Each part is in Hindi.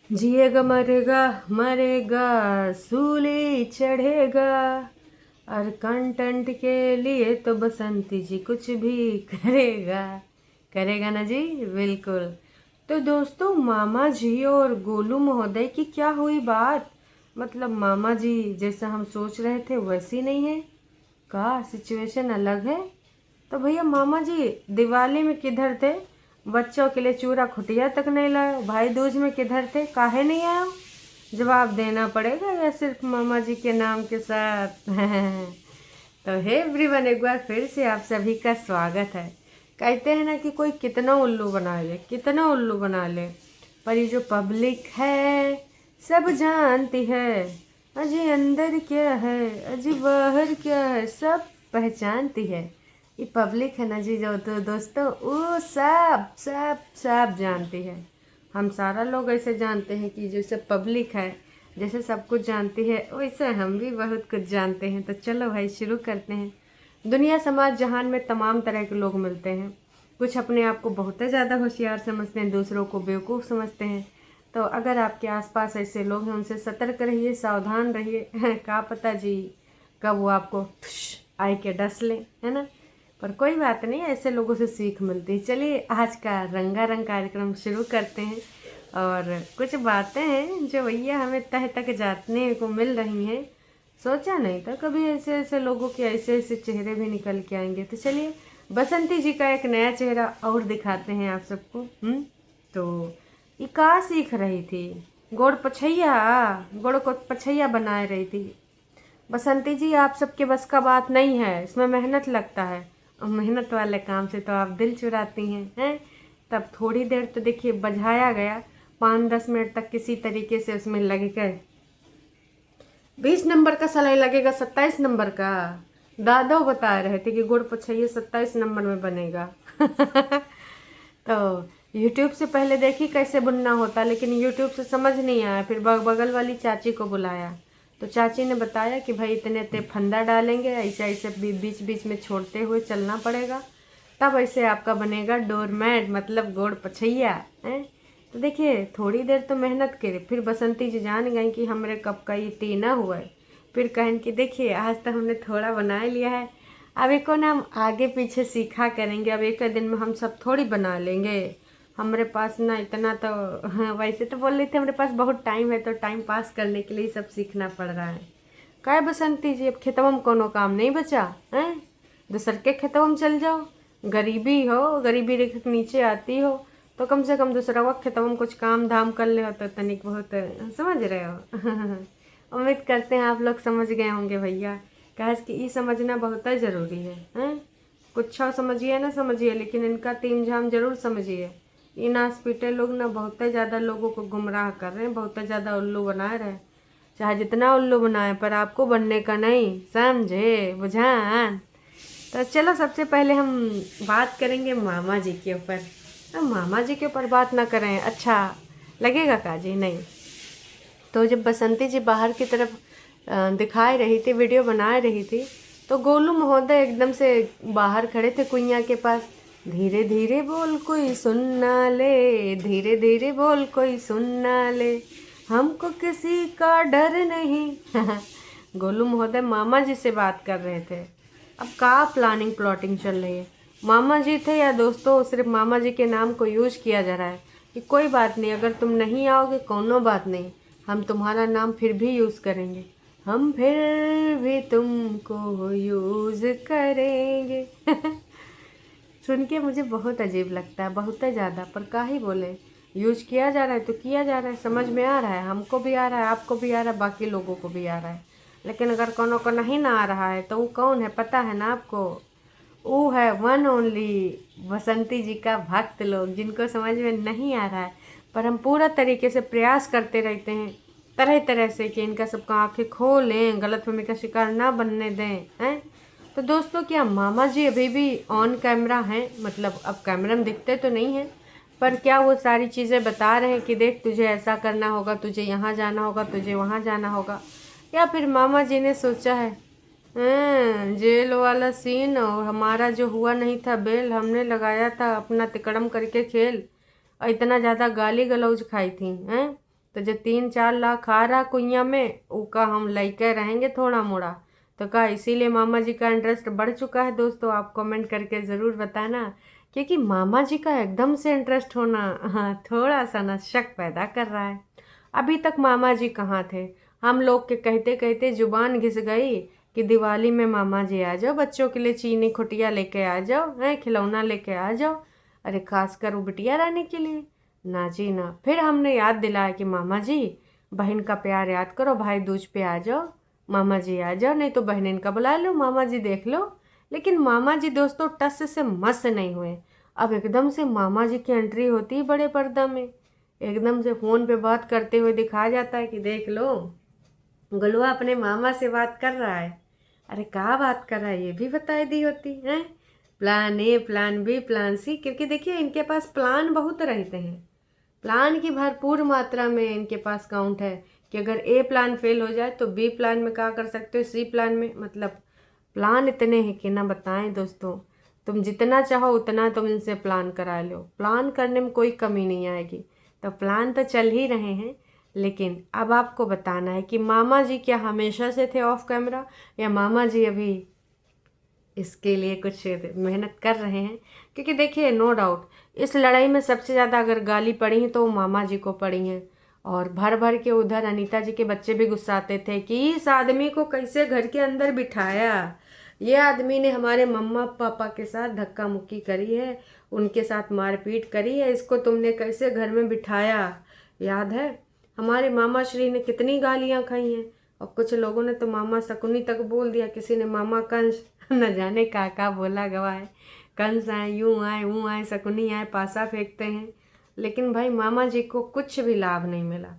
जिएगा मरेगा मरेगा सूली चढ़ेगा। और कंटेंट के लिए तो बसंती जी कुछ भी करेगा। करेगा ना जी, बिल्कुल। तो दोस्तों, मामा जी और गोलू महोदय की क्या हुई बात? मतलब मामा जी जैसा हम सोच रहे थे वैसी नहीं है का, सिचुएशन अलग है। तो भैया मामा जी दिवाली में किधर थे? बच्चों के लिए चूरा खुटिया तक नहीं लाए। भाई दूज में किधर थे, काहे नहीं आए? जवाब देना पड़ेगा या सिर्फ मामा जी के नाम के साथ? तो हे एवरीवन, एक बार फिर से आप सभी का स्वागत है। कहते हैं ना कि कोई कितना उल्लू बना ले, कितना उल्लू बना ले, पर ये जो पब्लिक है सब जानती है अजी अंदर क्या है, अजी बाहर क्या है, सब पहचानती है। ये पब्लिक है ना जी, जो तो दोस्तों वो सब सब सब जानती है। हम सारा लोग ऐसे जानते हैं कि जैसे पब्लिक है, जैसे सब कुछ जानती है, वैसे हम भी बहुत कुछ जानते हैं। तो चलो भाई शुरू करते हैं। दुनिया समाज जहान में तमाम तरह के लोग मिलते हैं। कुछ अपने आप को बहुत ज़्यादा होशियार समझते हैं, दूसरों को बेवकूफ़ समझते हैं। तो अगर आपके आसपास ऐसे लोग हैं, उनसे सतर्क रहिए, सावधान रहिए। क्या पता जी कब वो आपको आए के डस ले, है ना। पर कोई बात नहीं, ऐसे लोगों से सीख मिलती है। चलिए आज का रंगारंग कार्यक्रम शुरू करते हैं। और कुछ बातें हैं जो भैया हमें तह तक जानने को मिल रही हैं। सोचा नहीं था कभी ऐसे ऐसे लोगों के ऐसे ऐसे चेहरे भी निकल के आएंगे। तो चलिए बसंती जी का एक नया चेहरा और दिखाते हैं आप सबको। तो ये का सीख रही थी? गोड़ पछैया, गोड़ को पछैया बनाए रही थी। बसंती जी आप सबके बस का बात नहीं है, इसमें मेहनत लगता है, और मेहनत वाले काम से तो आप दिल चुराती हैं। तब थोड़ी देर तो देखिए बजाया गया, 5-10 मिनट तक किसी तरीके से उसमें लगे गए। 20 नंबर का सिलाई लगेगा 27 नंबर का। दादा बता रहे थे कि गुड़ पछैया 27 नंबर में बनेगा। तो यूट्यूब से पहले देखी कैसे बुनना होता, लेकिन यूट्यूब से समझ नहीं आया। फिर बगल वाली चाची को बुलाया, तो चाची ने बताया कि भाई इतने इतने फंदा डालेंगे, ऐसे ऐसे बीच बीच में छोड़ते हुए चलना पड़ेगा, तब ऐसे आपका बनेगा डोरमैट, मतलब गोड़ पछैया है। तो देखिए थोड़ी देर तो मेहनत करे, फिर बसंती जी जान गई कि हमरे कब का ये टीना हुआ है। फिर कहन कि देखिए आज तो हमने थोड़ा बना लिया है, अब एक ना हम आगे पीछे सीखा करेंगे, अब एक दिन में हम सब थोड़ी बना लेंगे। हमारे पास ना इतना तो हाँ, वैसे तो बोल रही थी हमारे पास बहुत टाइम है, तो टाइम पास करने के लिए सब सीखना पड़ रहा है। काय बसंती जी, अब खेतवा में कोनो काम नहीं बचा है? दूसर के खेतवा में चल जाओ। गरीबी हो, गरीबी रेखा के नीचे आती हो, तो कम से कम दूसरा वक्त खेतवा में कुछ काम धाम कर ले हो, तो तनिक बहुत समझ रहे हो। उम्मीद करते हैं आप लोग समझ गए होंगे भैया। कहे कि ये समझना बहुत ज़रूरी है, हैं? कुछ समझिए ना समझिए, लेकिन इनका तीन झाम जरूर समझिए। इन हॉस्पिटल लोग ना बहुत ज़्यादा लोगों को गुमराह कर रहे हैं, बहुत ज़्यादा उल्लू बना रहे हैं। चाहे जितना उल्लू बनाए, पर आपको बनने का नहीं, समझे बुझान। तो चलो सबसे पहले हम बात करेंगे मामा जी के ऊपर। तो मामा जी के ऊपर बात ना करें अच्छा लगेगा का जी? नहीं। तो जब बसंती जी बाहर की तरफ दिखाई रही थी, वीडियो बना रही थी, तो गोलू महोदय एकदम से बाहर खड़े थे कुइयाँ के पास। धीरे धीरे बोल कोई सुन ना ले, धीरे धीरे बोल कोई सुन ना ले, हमको किसी का डर नहीं। गोलू महोदय मामा जी से बात कर रहे थे। अब का प्लानिंग प्लॉटिंग चल रही है? मामा जी थे या दोस्तों सिर्फ मामा जी के नाम को यूज किया जा रहा है कि कोई बात नहीं, अगर तुम नहीं आओगे कोनो बात नहीं, हम तुम्हारा नाम फिर भी यूज़ करेंगे, हम फिर भी तुमको यूज़ करेंगे। सुन के मुझे बहुत अजीब लगता है, बहुत ज़्यादा। पर का ही बोले, यूज किया जा रहा है तो किया जा रहा है, समझ में आ रहा है, हमको भी आ रहा है, आपको भी आ रहा है, बाकी लोगों को भी आ रहा है। लेकिन अगर कोनो को नहीं ना आ रहा है तो वो कौन है पता है ना आपको? वो है वन ओनली बसंती जी का भक्त लोग, जिनको समझ में नहीं आ रहा है। पर हम पूरा तरीके से प्रयास करते रहते हैं तरह तरह से कि इनका सबका आंखें खोलें, गलतफहमी का शिकार ना बनने दें, हैं। तो दोस्तों क्या मामा जी अभी भी ऑन कैमरा हैं? मतलब अब कैमरा में दिखते तो नहीं हैं, पर क्या वो सारी चीज़ें बता रहे हैं कि देख तुझे ऐसा करना होगा, तुझे यहाँ जाना होगा, तुझे वहाँ जाना होगा? या फिर मामा जी ने सोचा है जेल वाला सीन, और हमारा जो हुआ नहीं था बेल, हमने लगाया था अपना तिकड़म करके खेल, और इतना ज़्यादा गाली गलौज खाई थी हैं, तो जो 3-4 लाख आ रहा कुइया में उसका हम लेके रहेंगे थोड़ा मोड़ा। तो का इसीलिए मामा जी का इंटरेस्ट बढ़ चुका है दोस्तों। आप कमेंट करके ज़रूर बताना, क्योंकि मामा जी का एकदम से इंटरेस्ट होना हाँ थोड़ा सा ना शक पैदा कर रहा है। अभी तक मामा जी कहाँ थे, हम लोग के कहते कहते जुबान घिस गई कि दिवाली में मामा जी आ जाओ, बच्चों के लिए चीनी खुटिया लेके आ जाओ, है खिलौना लेके आ जाओ। अरे खासकर वो बिटिया रानी के लिए ना जी ना। फिर हमने याद दिलाया कि मामा जी बहन का प्यार याद करो, भाई दूज पे आ जाओ, मामा जी आ जाओ, नहीं तो बहन का बुला लो, मामा जी देख लो। लेकिन मामा जी दोस्तों टस से मस नहीं हुए। अब एकदम से मामा जी की एंट्री होती है बड़े पर्दा में, एकदम से फ़ोन पे बात करते हुए दिखाया जाता है कि देख लो गुलवा अपने मामा से बात कर रहा है। अरे क्या बात कर रहा है ये भी बताई दी होती है। Plan A, plan B, plan C, क्योंकि देखिए इनके पास प्लान बहुत रहते हैं। प्लान की भरपूर मात्रा में इनके पास काउंट है कि अगर ए प्लान फेल हो जाए तो बी प्लान में क्या कर सकते हो, सी प्लान में। मतलब प्लान इतने हैं कि ना बताएं दोस्तों। तुम जितना चाहो उतना तुम इनसे प्लान करा लो, प्लान करने में कोई कमी नहीं आएगी। तो प्लान तो चल ही रहे हैं, लेकिन अब आपको बताना है कि मामा जी क्या हमेशा से थे ऑफ कैमरा, या मामा जी अभी इसके लिए कुछ मेहनत कर रहे हैं। क्योंकि देखिए नो डाउट इस लड़ाई में सबसे ज़्यादा अगर गाली पड़ी हैं तो वो मामा जी को पड़ी हैं। और भर भर के उधर अनीता जी के बच्चे भी गुस्साते थे कि इस आदमी को कैसे घर के अंदर बिठाया, ये आदमी ने हमारे मम्मा पापा के साथ धक्का मुक्की करी है, उनके साथ मारपीट करी है, इसको तुमने कैसे घर में बिठाया। याद है हमारे मामा श्री ने कितनी गालियाँ खाई हैं। और कुछ लोगों ने तो मामा शकुनी तक बोल दिया, किसी ने मामा कंस न जाने का बोला गवा है। कंस आए, यूँ आए, ऊँ आए, शकुनी आए, पासा फेंकते हैं। लेकिन भाई मामा जी को कुछ भी लाभ नहीं मिला।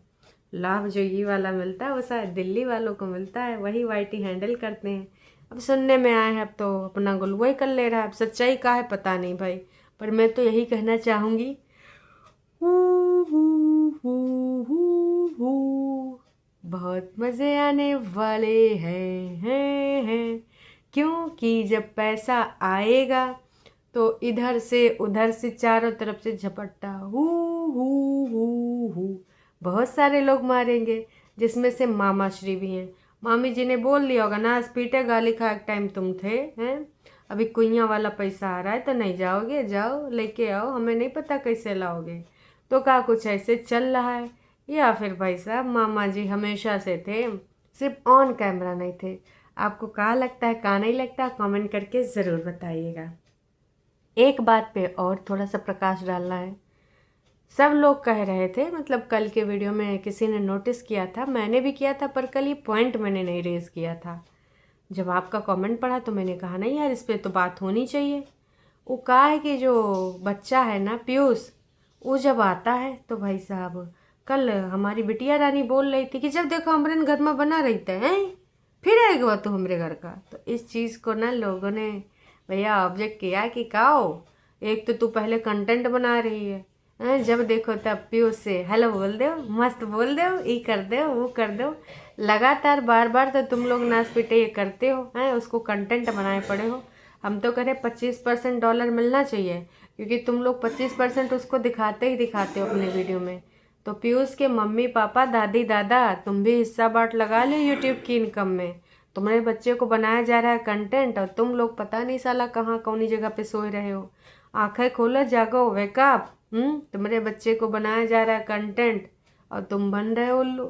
लाभ जो ये वाला मिलता है वो शायद दिल्ली वालों को मिलता है, वही वाईटी हैंडल करते हैं। अब सुनने में आए हैं, अब तो अपना गुलवा ही कर ले रहा है। अब सच्चाई का है पता नहीं भाई, पर मैं तो यही कहना चाहूँगी बहुत मज़े आने वाले हैं, क्योंकि जब पैसा आएगा तो इधर से उधर से चारों तरफ से झपट्टा हु बहुत सारे लोग मारेंगे, जिसमें से मामा श्री भी हैं। मामी जी ने बोल दिया होगा ना, पीटे गाली खा एक टाइम तुम थे हैं। अभी कुइयाँ वाला पैसा आ रहा है तो नहीं जाओगे, जाओ लेके आओ, हमें नहीं पता कैसे लाओगे। तो क्या कुछ ऐसे चल रहा है, या फिर भाई साहब मामा जी हमेशा से थे, सिर्फ ऑन कैमरा नहीं थे। आपको क्या लगता है, क्या नहीं लगता, कमेंट करके ज़रूर बताइएगा। एक बात पे और थोड़ा सा प्रकाश डालना है। सब लोग कह रहे थे, मतलब कल के वीडियो में किसी ने नोटिस किया था, मैंने भी किया था, पर कल ये पॉइंट मैंने नहीं रेज किया था। जब आपका कमेंट पढ़ा तो मैंने कहा नहीं यार इस पर तो बात होनी चाहिए। वो कहा है कि जो बच्चा है ना पीयूष, वो जब आता है तो भाई साहब कल हमारी बिटिया रानी बोल रही थी कि जब देखो अमरन घर में बना रहते हैं, फिर आएगा तो हमारे घर का। तो इस चीज़ को ना लोगों ने भैया ऑब्जेक्ट किया कि काओ, एक तो तू पहले कंटेंट बना रही है, जब देखो तब पीयूष से हेलो बोल दो, मस्त बोल दो, ये कर दो, वो कर दो, लगातार बार बार तो तुम लोग नाच पीटे ये करते हो हैं, उसको कंटेंट बनाए पड़े हो। हम तो कह रहे 25% डॉलर मिलना चाहिए, क्योंकि तुम लोग 25% उसको दिखाते ही दिखाते हो अपने वीडियो में। तो पीयूष के मम्मी पापा दादी दादा तुम भी हिस्सा बाट लगा लो यूट्यूब की इनकम में। तुम्हारे बच्चे को बनाया जा रहा है कंटेंट और तुम लोग पता नहीं साला कहाँ कौनी जगह पे सोए रहे हो। आंखें खोलो, जागो, वेकअप। तुम्हारे बच्चे को बनाया जा रहा है कंटेंट और तुम बन रहे हो उल्लू।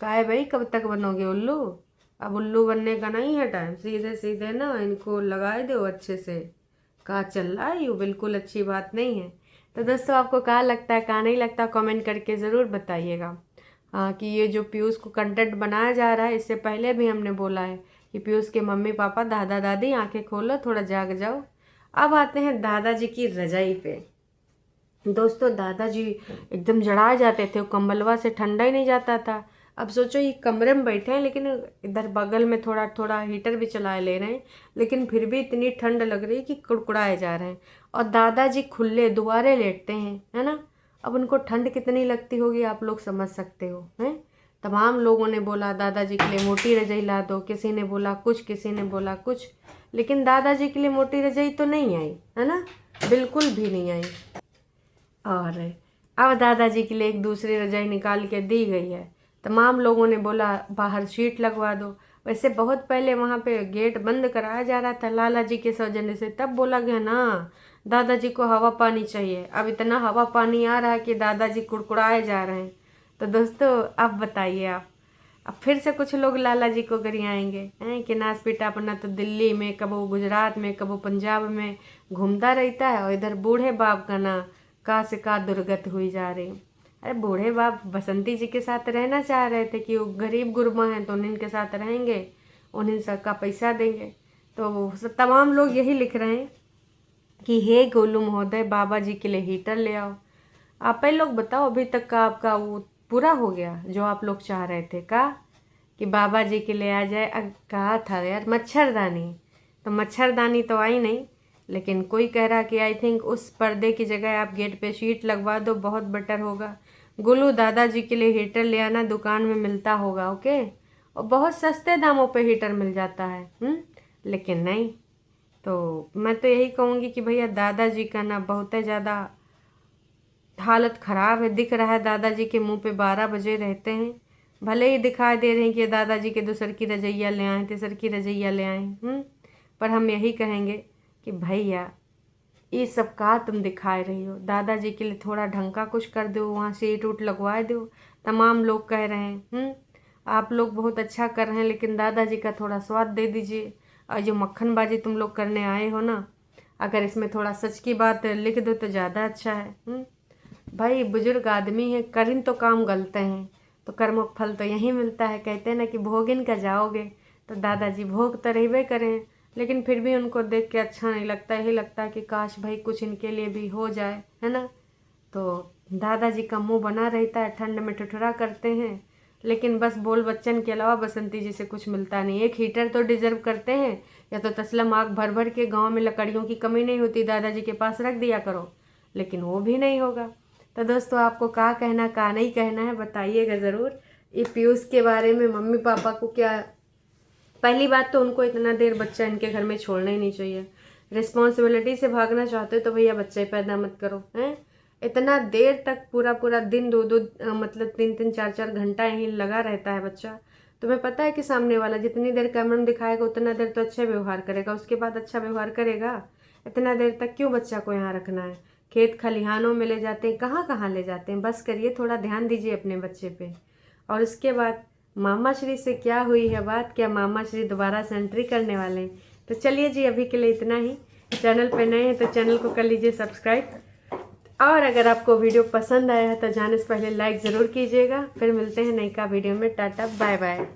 का है भाई, कब तक बनोगे उल्लू? अब उल्लू बनने का नहीं है टाइम, सीधे सीधे ना इनको लगाए दो अच्छे से। कहाँ चल रहा है ये, बिल्कुल अच्छी बात नहीं है। तो दोस्तों आपको क्या लगता है, क्या नहीं लगता, कमेंट करके ज़रूर बताइएगा। हाँ कि ये जो पीयूष को कंटेंट बनाया जा रहा है, इससे पहले भी हमने बोला है कि पीयूष के मम्मी पापा दादा दादी आंखें खोलो, थोड़ा जाग जाओ। अब आते हैं दादाजी की रजाई पे। दोस्तों दादाजी एकदम जड़ा जाते थे, कंबलवा से ठंडा ही नहीं जाता था। अब सोचो ये कमरे में बैठे हैं, लेकिन इधर बगल में थोड़ा थोड़ा हीटर भी चला ले रहे हैं, लेकिन फिर भी इतनी ठंड लग रही है कि कुड़कुड़ाए जा रहे हैं। और दादाजी खुले दुआरे लेटते हैं, है ना। अब उनको ठंड कितनी लगती होगी आप लोग समझ सकते हो हैं। तमाम लोगों ने बोला दादाजी के लिए मोटी रजाई ला दो, किसी ने बोला कुछ, किसी ने बोला कुछ, लेकिन दादाजी के लिए मोटी रजाई तो नहीं आई, है ना, बिल्कुल भी नहीं आई। और अब दादाजी के लिए एक दूसरी रजाई निकाल के दी गई है। तमाम लोगों ने बोला बाहर शीट लगवा दो। वैसे बहुत पहले वहाँ पे गेट बंद कराया जा रहा था लाला जी के सौजन्य से, तब बोला गया ना दादाजी को हवा पानी चाहिए। अब इतना हवा पानी आ रहा है कि दादाजी कुड़कुड़ाए जा रहे हैं। तो दोस्तों अब बताइए आप, अब फिर से कुछ लोग लाला जी को गरियाएंगे हैं कि नाच पीटा अपना तो दिल्ली में, कबो गुजरात में, कबो पंजाब में घूमता रहता है, और इधर बूढ़े बाप का ना का से का दुर्गत हुई जा रही। अरे बूढ़े बाप बसंती जी के साथ रहना चाह रहे थे कि वो गरीब गुरबा हैं तो उन्हीं के साथ रहेंगे, उन्हीं सबका पैसा देंगे। तो तमाम लोग यही लिख रहे हैं कि हे गोलू महोदय बाबा जी के लिए हीटर ले आओ। आप ही लोग बताओ, अभी तक का आपका वो पूरा हो गया जो आप लोग चाह रहे थे का कि बाबा जी के लिए आ जाए? कहा था यार मच्छरदानी, तो मच्छरदानी तो आई नहीं, लेकिन कोई कह रहा कि आई थिंक उस पर्दे की जगह आप गेट पे शीट लगवा दो, बहुत बेटर होगा। गोलू दादाजी के लिए हीटर ले आना, दुकान में मिलता होगा, ओके, और बहुत सस्ते दामों पे हीटर मिल जाता है। लेकिन नहीं, तो मैं तो यही कहूँगी कि भैया दादाजी का ना बहुत ज़्यादा हालत ख़राब है। दिख रहा है दादाजी के मुंह पे 12 बजे रहते हैं, भले ही दिखाई दे रहे हैं कि दादाजी के दूसर की रजैया ले आए, तीसर की रजैया ले आए। पर हम यही कहेंगे कि भैया ये सब का तुम दिखाए रही हो, दादाजी के लिए थोड़ा ढंग का कुछ कर दो, वहाँ सीट उट लगवा दो। तमाम लोग कह रहे हैं आप लोग बहुत अच्छा कर रहे हैं, लेकिन दादाजी का थोड़ा स्वाद दे दीजिए। और जो मक्खनबाजी तुम लोग करने आए हो ना, अगर इसमें थोड़ा सच की बात लिख दो तो ज़्यादा अच्छा है। भाई बुजुर्ग आदमी है, करिन तो काम गलते हैं, तो कर्म फल तो यहीं मिलता है। कहते हैं ना कि भोगिन का जाओगे, तो दादाजी भोग तो रहबे करें, लेकिन फिर भी उनको देख के अच्छा नहीं लगता। यही लगता है कि काश भाई कुछ इनके लिए भी हो जाए, है ना। तो दादाजी का मुंह बना रहता है, ठंड में ठुठुरा करते हैं, लेकिन बस बोल बच्चन के अलावा बसंती जी से कुछ मिलता नहीं। एक हीटर तो डिजर्व करते हैं, या तो तसलम आग भर भर के गाँव में लकड़ियों की कमी नहीं होती, दादाजी के पास रख दिया करो, लेकिन वो भी नहीं होगा। तो दोस्तों आपको क्या कहना क्या नहीं कहना है बताइएगा ज़रूर। ये पीयूष के बारे में मम्मी पापा को क्या, पहली बात तो उनको इतना देर बच्चा इनके घर में छोड़ना ही नहीं चाहिए। रिस्पॉन्सिबिलिटी से भागना चाहते हो तो भैया बच्चे पैदा मत करो, हैं। इतना देर तक पूरा पूरा दिन दो मतलब 3-3 4-4 घंटा यहीं लगा रहता है बच्चा। तुम्हें पता है कि सामने वाला जितनी देर कैमरे में दिखाएगा उतना देर तो अच्छा व्यवहार करेगा, उसके बाद अच्छा व्यवहार करेगा। इतना देर तक क्यों बच्चा को यहाँ रखना है? खेत खलिहानों में ले जाते हैं, कहाँ कहाँ ले जाते हैं, बस करिए, थोड़ा ध्यान दीजिए अपने बच्चे पे। और इसके बाद मामा श्री से क्या हुई है बात, क्या मामा श्री दोबारा से एंट्री करने वाले हैं? तो चलिए जी अभी के लिए इतना ही। चैनल पे नए हैं तो चैनल को कर लीजिए सब्सक्राइब, और अगर आपको वीडियो पसंद आया है तो जाने से पहले लाइक ज़रूर कीजिएगा। फिर मिलते हैं नई का वीडियो में। Tata bye bye.